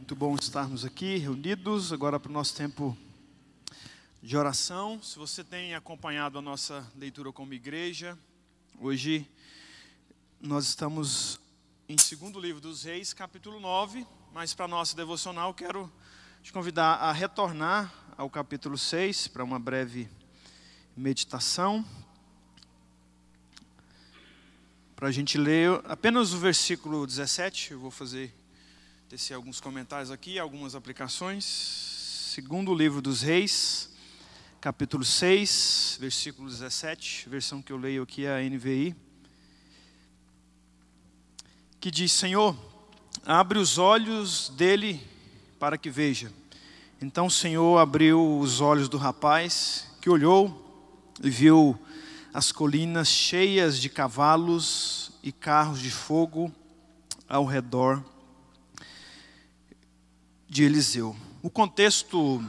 Muito bom estarmos aqui reunidos agora para o nosso tempo de oração. Se você tem acompanhado a nossa leitura como igreja, hoje nós estamos em 2º livro dos Reis, capítulo 9, mas para a nossa devocional quero te convidar a retornar ao capítulo 6 para uma breve meditação. Para a gente ler apenas o versículo 17, eu vou tecer alguns comentários aqui, algumas aplicações. 2º livro dos Reis, capítulo 6, versículo 17, a versão que eu leio aqui é a NVI, que diz: Senhor, abre os olhos dele para que veja. Então o Senhor abriu os olhos do rapaz, que olhou e viu as colinas cheias de cavalos e carros de fogo ao redor de Eliseu. O contexto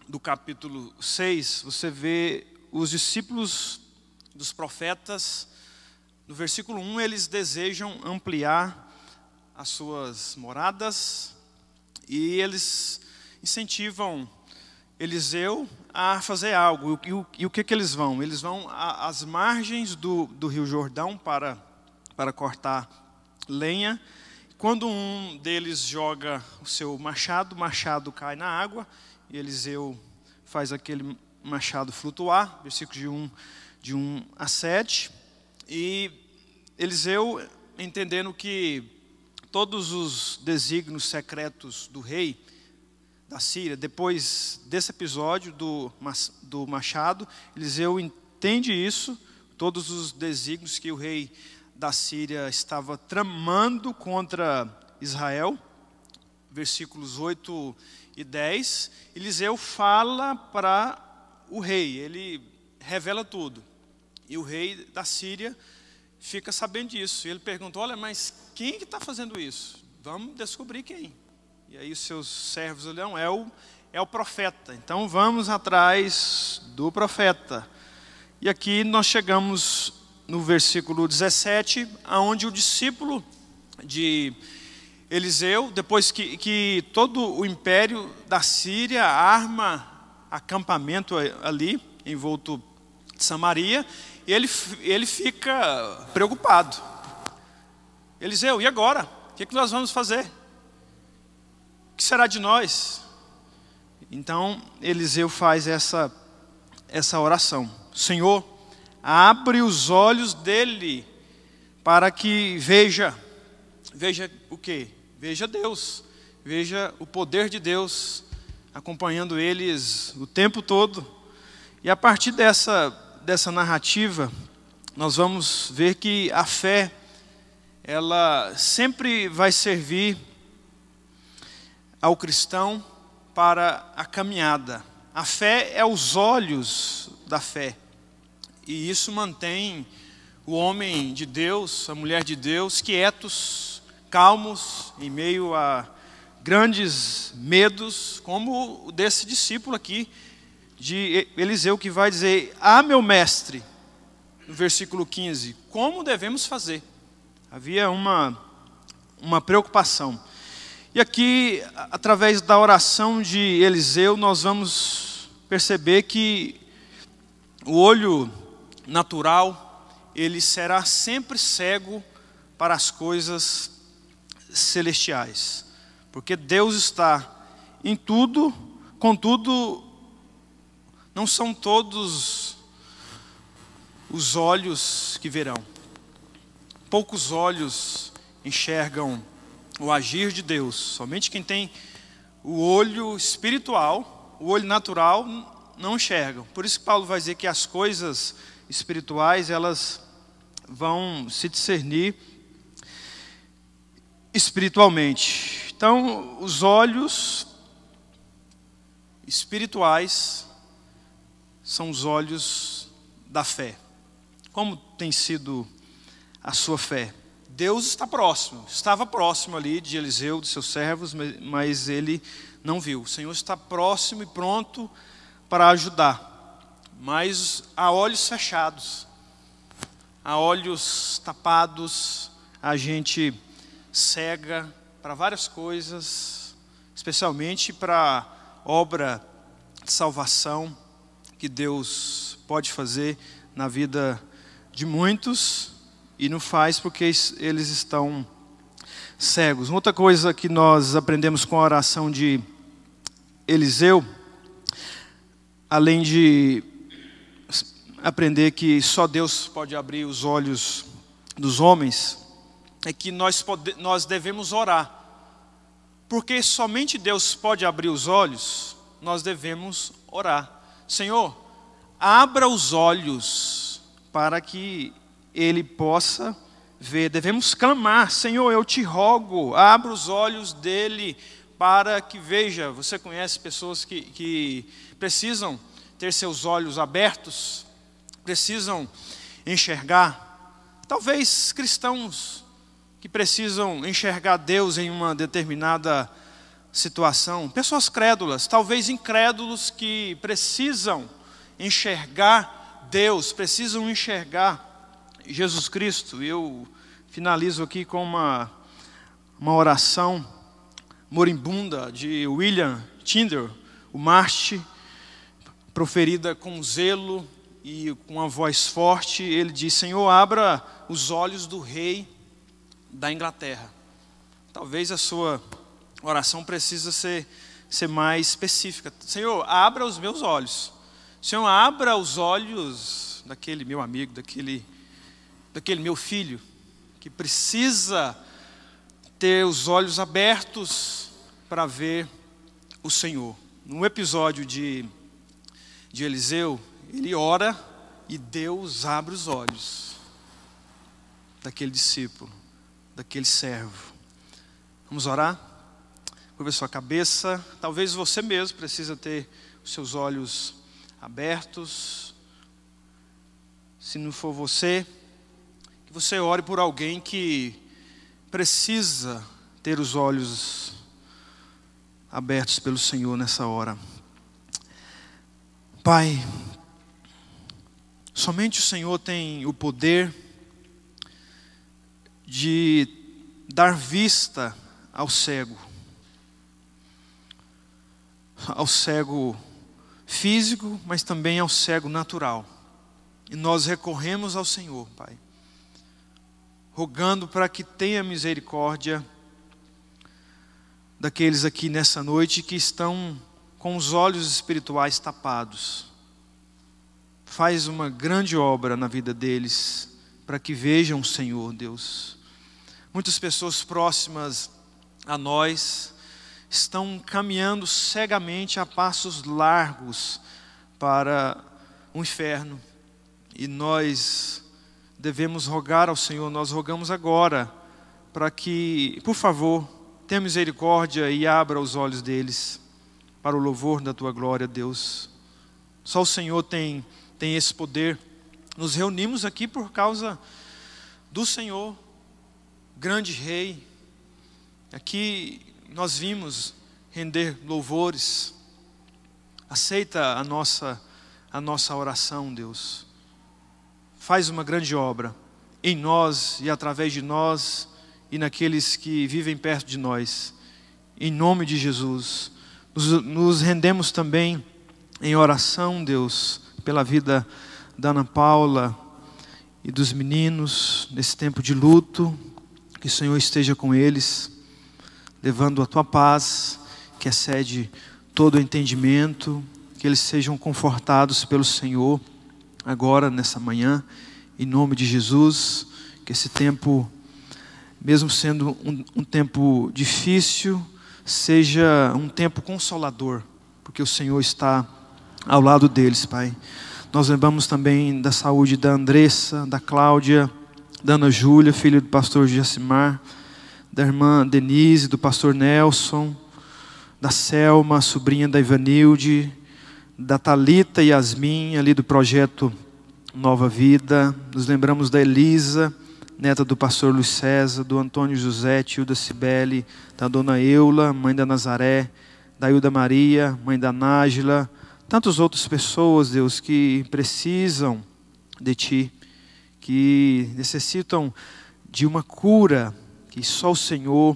do capítulo 6, você vê os discípulos dos profetas. No versículo 1, eles desejam ampliar as suas moradas e eles incentivam Eliseu a fazer algo. E o que eles vão? Eles vão às margens do Rio Jordão para cortar lenha. Quando um deles joga o seu machado, o machado cai na água e Eliseu faz aquele machado flutuar, versículos de 1 a 7. E Eliseu, entendendo que todos os desígnios secretos do rei da Síria, depois desse episódio do machado, Eliseu entende isso, todos os desígnios que o rei da Síria estava tramando contra Israel, versículos 8 e 10, Eliseu fala para o rei, ele revela tudo, e o rei da Síria fica sabendo disso, e ele pergunta: olha, mas quem que está fazendo isso? Vamos descobrir quem. E aí os seus servos olham: é o profeta, então vamos atrás do profeta. E aqui nós chegamos no versículo 17, onde o discípulo de Eliseu, depois que todo o império da Síria arma acampamento ali, envolto de Samaria, ele fica preocupado. Eliseu, e agora? O que nós vamos fazer? O que será de nós? Então Eliseu faz essa oração: Senhor, abre os olhos dele para que veja. Veja o quê? Veja Deus. Veja o poder de Deus acompanhando eles o tempo todo. E a partir dessa narrativa, nós vamos ver que a fé, ela sempre vai servir ao cristão para a caminhada. A fé é os olhos da fé. E isso mantém o homem de Deus, a mulher de Deus, quietos, calmos, em meio a grandes medos, como o desse discípulo aqui, de Eliseu, que vai dizer: ah, meu mestre, no versículo 15, como devemos fazer? Havia uma preocupação. E aqui, através da oração de Eliseu, nós vamos perceber que o olho natural, ele será sempre cego para as coisas celestiais, porque Deus está em tudo, contudo, não são todos os olhos que verão. Poucos olhos enxergam o agir de Deus. Somente quem tem o olho espiritual, o olho natural, não enxergam. Por isso que Paulo vai dizer que as coisas espirituais, elas vão se discernir espiritualmente. Então, os olhos espirituais são os olhos da fé. Como tem sido a sua fé? Deus está próximo, estava próximo ali de Eliseu, de seus servos, mas ele não viu. O Senhor está próximo e pronto para ajudar, mas a olhos fechados, a olhos tapados, a gente cega para várias coisas, especialmente para a obra de salvação que Deus pode fazer na vida de muitos e não faz porque eles estão cegos. Outra coisa que nós aprendemos com a oração de Eliseu, além de aprender que só Deus pode abrir os olhos dos homens, é que nós devemos orar. Porque somente Deus pode abrir os olhos, nós devemos orar. Senhor, abra os olhos para que Ele possa ver. Devemos clamar: Senhor, eu te rogo, abra os olhos dele para que veja. Você conhece pessoas que precisam ter seus olhos abertos, precisam enxergar. Talvez cristãos que precisam enxergar Deus em uma determinada situação. Pessoas crédulas, talvez incrédulos que precisam enxergar Deus, precisam enxergar Jesus Cristo. Eu finalizo aqui com uma oração moribunda de William Tyndale, o Marte, proferida com zelo e com uma voz forte. Ele diz: Senhor, abra os olhos do rei da Inglaterra. Talvez a sua oração precisa ser mais específica. Senhor, abra os meus olhos. Senhor, abra os olhos daquele meu amigo, daquele meu filho, que precisa ter os olhos abertos para ver o Senhor. No episódio de Eliseu, ele ora e Deus abre os olhos daquele discípulo, daquele servo. Vamos orar? Curva sua cabeça. Talvez você mesmo precisa ter os seus olhos abertos. Se não for você, que você ore por alguém que precisa ter os olhos abertos pelo Senhor nessa hora. Pai, somente o Senhor tem o poder de dar vista ao cego físico, mas também ao cego natural. E nós recorremos ao Senhor, Pai, rogando para que tenha misericórdia daqueles aqui nessa noite que estão com os olhos espirituais tapados. Faz uma grande obra na vida deles, para que vejam o Senhor, Deus. Muitas pessoas próximas a nós estão caminhando cegamente a passos largos para o inferno. E nós devemos rogar ao Senhor, nós rogamos agora, para que, por favor, tenha misericórdia e abra os olhos deles, para o louvor da Tua glória, Deus. Só o Senhor tem esse poder. Nos reunimos aqui por causa do Senhor, grande Rei. Aqui nós vimos render louvores. Aceita a nossa oração, Deus. Faz uma grande obra em nós e através de nós e naqueles que vivem perto de nós. Em nome de Jesus. Nos rendemos também em oração, Deus, pela vida da Ana Paula e dos meninos nesse tempo de luto. Que o Senhor esteja com eles, levando a Tua paz, que excede todo o entendimento, que eles sejam confortados pelo Senhor, agora, nessa manhã, em nome de Jesus. Que esse tempo, mesmo sendo um tempo difícil, seja um tempo consolador, porque o Senhor está ao lado deles, Pai. Nós lembramos também da saúde da Andressa, da Cláudia, da Ana Júlia, filha do pastor Jacimar, da irmã Denise, do pastor Nelson, da Selma, sobrinha da Ivanilde, da Thalita e Yasmin, ali do projeto Nova Vida. Nos lembramos da Elisa, neta do pastor Luiz César, do Antônio José, tio da Cibele, da dona Eula, mãe da Nazaré, da Hilda Maria, mãe da Nájila, tantas outras pessoas, Deus, que precisam de Ti, que necessitam de uma cura que só o Senhor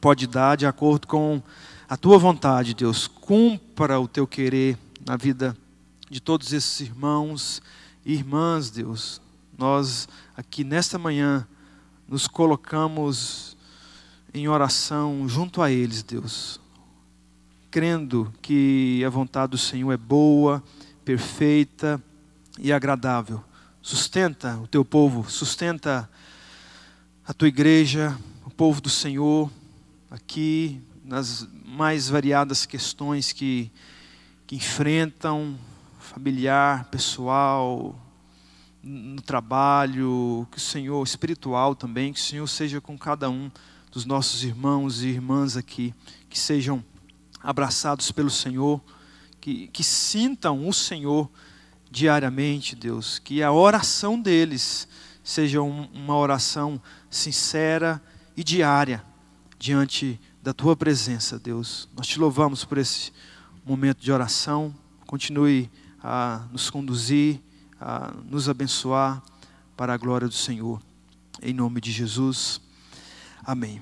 pode dar, de acordo com a tua vontade, Deus, cumpra o teu querer na vida de todos esses irmãos e irmãs, Deus. Nós aqui nesta manhã nos colocamos em oração junto a eles, Deus, crendo que a vontade do Senhor é boa, perfeita e agradável. Sustenta o teu povo, sustenta a tua igreja, o povo do Senhor, aqui nas mais variadas questões que enfrentam, familiar, pessoal, no trabalho, que o Senhor, espiritual também, que o Senhor seja com cada um dos nossos irmãos e irmãs aqui, que sejam abraçados pelo Senhor, que sintam o Senhor diariamente, Deus, que a oração deles seja uma oração sincera e diária diante da tua presença, Deus. Nós te louvamos por esse momento de oração. Continue a nos conduzir, a nos abençoar para a glória do Senhor. Em nome de Jesus. Amém.